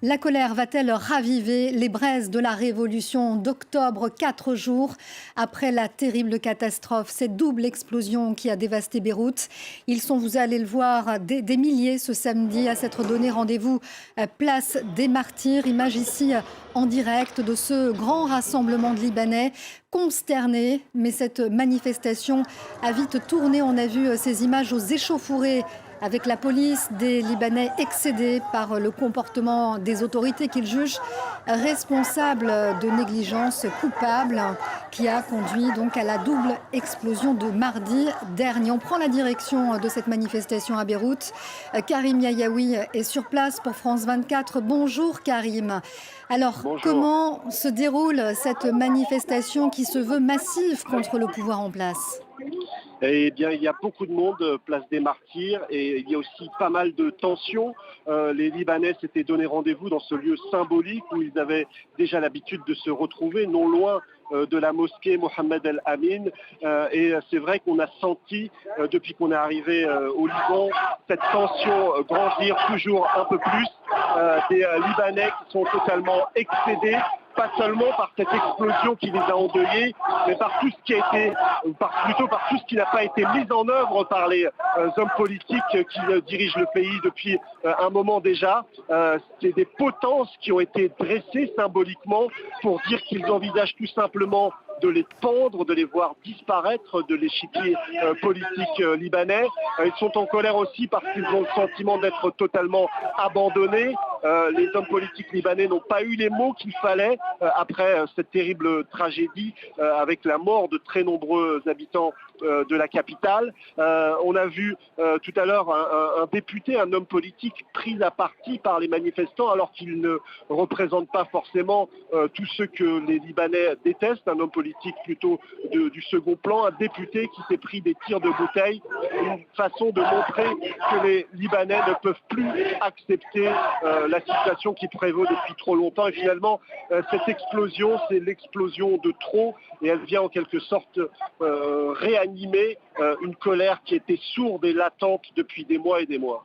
La colère va-t-elle raviver les braises de la révolution d'octobre, 4 jours après la terrible catastrophe, cette double explosion qui a dévasté Beyrouth? Ils sont, vous allez le voir, des milliers ce samedi à s'être donné rendez-vous place des Martyrs. Image ici en direct de ce grand rassemblement de Libanais consternés. Mais cette manifestation a vite tourné. On a vu ces images aux échauffourées avec la police, des Libanais excédés par le comportement des autorités qu'ils jugent responsables de négligence coupable qui a conduit donc à la double explosion de mardi dernier. On prend la direction de cette manifestation à Beyrouth. Karim Yayaoui est sur place pour France 24. Bonjour Karim. Alors, Bonjour. comment se déroule cette manifestation qui se veut massive contre le pouvoir en place ? Eh bien, il y a beaucoup de monde, place des Martyrs, et il y a aussi pas mal de tensions. Les Libanais s'étaient donné rendez-vous dans ce lieu symbolique où ils avaient déjà l'habitude de se retrouver, non loin de la mosquée Mohamed El Amin. Et c'est vrai qu'on a senti, depuis qu'on est arrivé au Liban, cette tension grandir toujours un peu plus. Des Libanais qui sont totalement excédés, pas seulement par cette explosion qui les a endeuillés, mais par tout ce qui a été, plutôt par tout ce qui n'a pas été mis en œuvre par les hommes politiques qui dirigent le pays depuis un moment déjà. C'est des potences qui ont été dressées symboliquement pour dire qu'ils envisagent tout simplement de les pendre, de les voir disparaître de l'échiquier politique libanais. Ils sont en colère aussi parce qu'ils ont le sentiment d'être totalement abandonnés. Les hommes politiques libanais n'ont pas eu les mots qu'il fallait après cette terrible tragédie avec la mort de très nombreux habitants de la capitale. On a vu tout à l'heure un député, un homme politique pris à partie par les manifestants alors qu'il ne représente pas forcément tous ceux que les Libanais détestent, un homme politique plutôt du second plan, un député qui s'est pris des tirs de bouteille, une façon de montrer que les Libanais ne peuvent plus accepter la situation qui prévaut depuis trop longtemps. Et finalement, cette explosion, c'est l'explosion de trop et elle vient en quelque sorte réanimer une colère qui était sourde et latente depuis des mois et des mois.